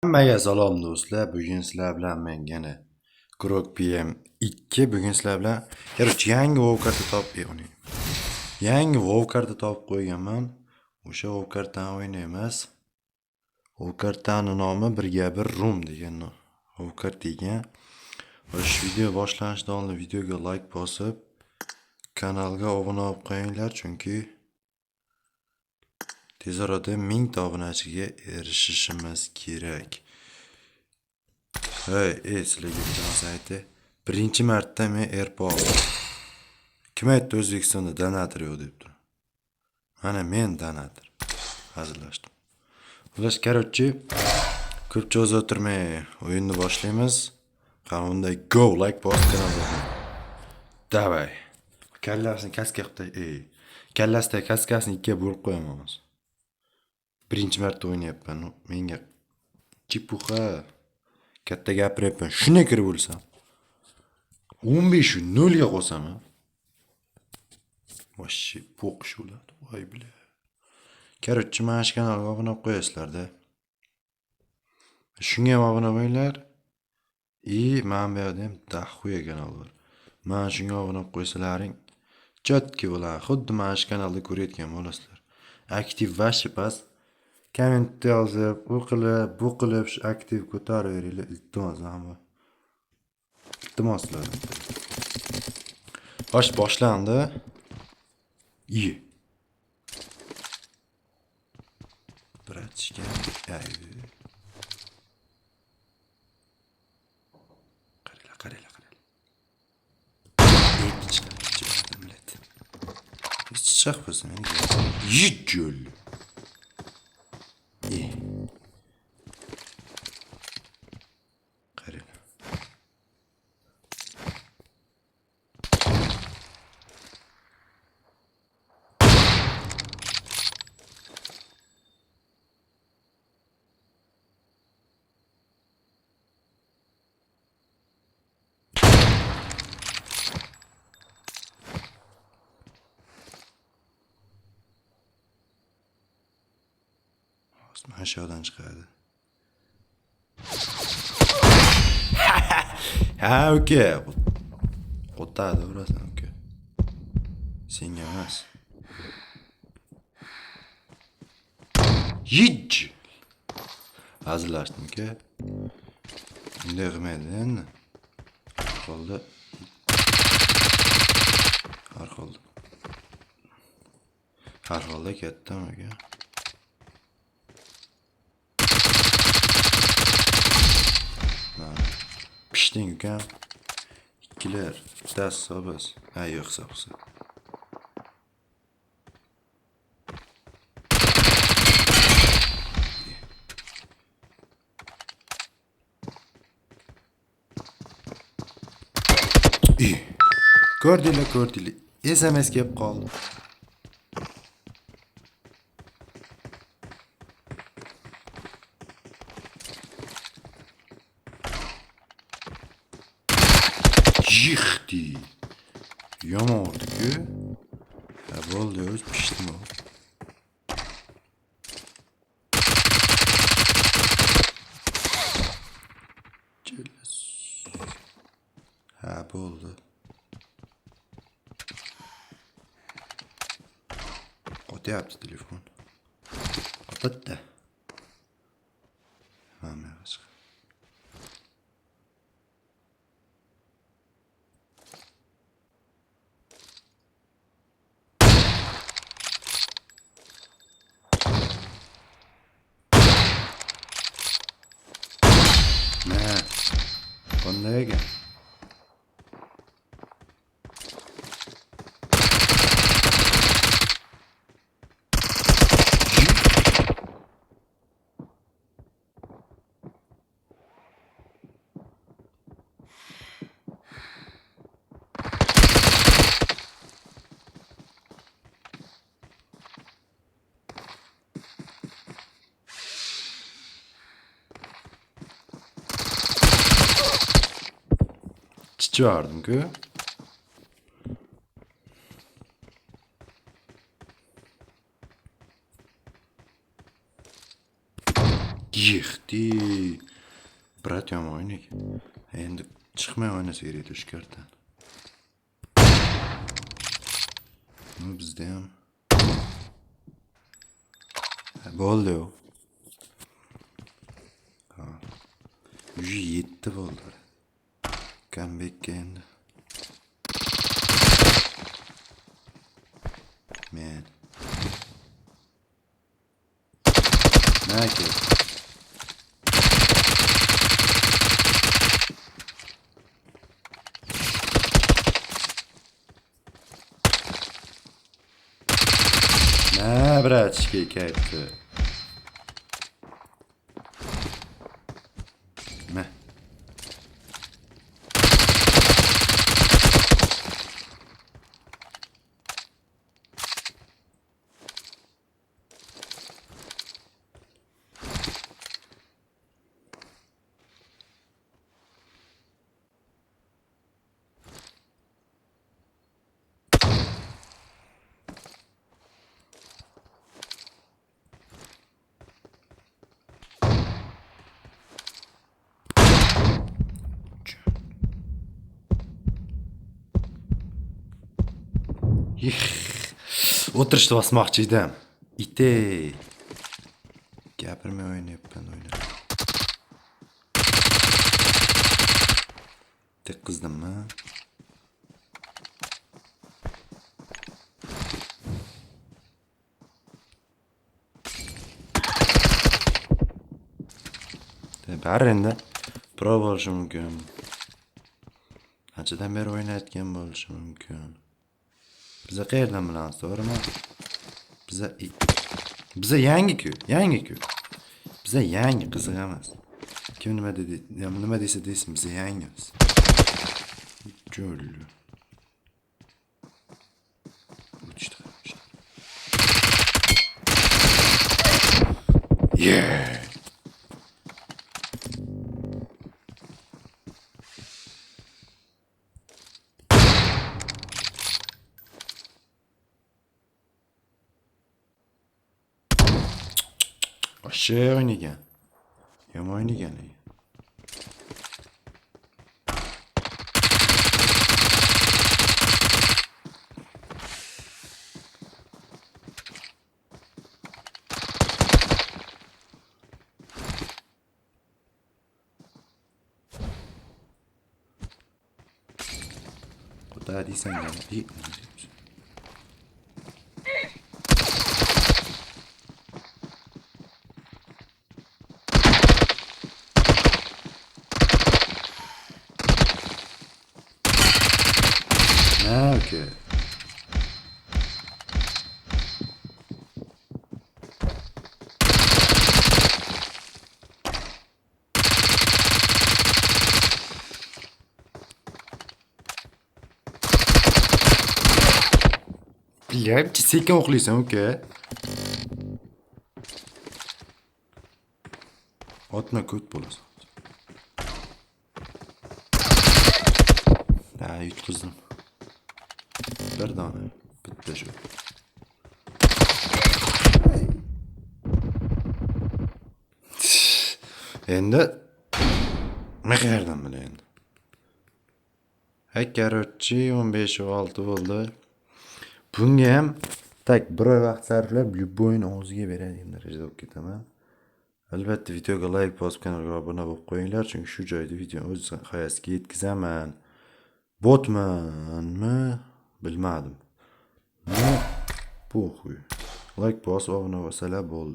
Hammaga salom do'stlar. Bugun sizlar bilan men yana Grok PM2 bugun sizlar bilan yangi WoW karta yangi WoW karta topib qo'yganman. O'sha WoW kartani o'ynaymiz. WoW kartaning nomi 1 Room degan WoW karta ekan. Shu video boshlanishidan oldin videoga like bosib, kanalga obuna bo'lib qo'yinglar, chunki tez orada 1000 ta obunachiga erishishimiz kerak. Sizlarga bir narsa aytay. Birinchi marta men AirPod oldim. Kim aytdi O'zbekistonda donator yo'q deb turib? Mana men donator. Hazillashdim. Xullas, ko'p cho'z o'tirmay o'yinni boshlaymiz. Qanday go like bos kanalga. Davay. Kallasini kaska qilib, kallasida kaskasini ikkiga bo'lib qo'yamiz. Birinchi marta o'ynayapman. Menga chipuxa katta gapiryapman. Shuna kirib bo'lsam 15 0 ga qo'sam. Voshshi po'q shular. Voy bile. Mana shu kanalga obuna qo'yasizlar-da. Shunga ham obuna bo'linglar. Men bu yerda ham daxuya kanal bor. Mana shunga obuna qo'ysalaring chotki bo'ladi. Xuddi mana shu kanalda ko'rayotgan bo'lasizlar. Aktiv vashi pas. Komment yozib, bu qilib shu aktiv ko'taraveringlar. Iltimoslar. Boshlandi. Bratishga. Qaranglar. Chiq bo'lsin. Yijjul. Qaranglar. Aşağıdan çıkardı. Okey. Kurtardı burası. Okey. Sen yemez. Hiç. Hazırlaştım ki. Şimdi yıkmaydı. Oldu. Harholda ketdim aka. Piştin ukam. İkkiler. Bittasi hisobsiz. Yo'q hisobsiz. Ko'rdinglar. SMS kelib qoldi. Yıxdi. Yomon oldu-ku. Bo'ldi, o'z pishdim o. Bo'ldi. Qo'tyapti telefon. Qotdi. Mana chiq. Qanday ekan? Çağırdım ki. Yıktı. Brat yomon o'ynak. Endi chiqmay o'ynasa kerak to'shkardan. Bizda ham bo'ldi u. 107 bo'ldi. Comeback'ga endi. Men. Naki. Bratчики, kayfı. Ne? O'tirishni bosmoqchi edim. Ite. Gapirmay o'ynayapman o'yna. Tek qizdimmi? Bari endi pro bo'lishi mumkin. Anchadan beri o'ynayotgan bo'lishi mumkin. Biza qayerdan bilamiz, to'g'rimi? Biza yangi-ku. Biza yangi qiziq emas. Kim nima desa desin, biza yangimiz. Jo'l. Yeah. Aşağı oynagan. Yomon oynagan. Xudo deysan yana. Okay. Bilyapti, sekin o'qlaysan, uka. Otma ko't bo'lasan. Yutqizdim. Bir dona, bitta shu. Endi nima qayerdan bilay endi? Korotchi 15-6 bo'ldi. Bunga ham tak bir oy vaqt sarflab любойni og'ziga beradigan darajada olib ketaman. Albatta videoga like bosib, kanalga obuna bo'lib qo'yinglar, chunki shu joyda video o'z nihoyasiga yetkazaman. Botmanmi? Bilmadim. Bu xuy. Like bosib, obuna bo'lsalar bo'ldi.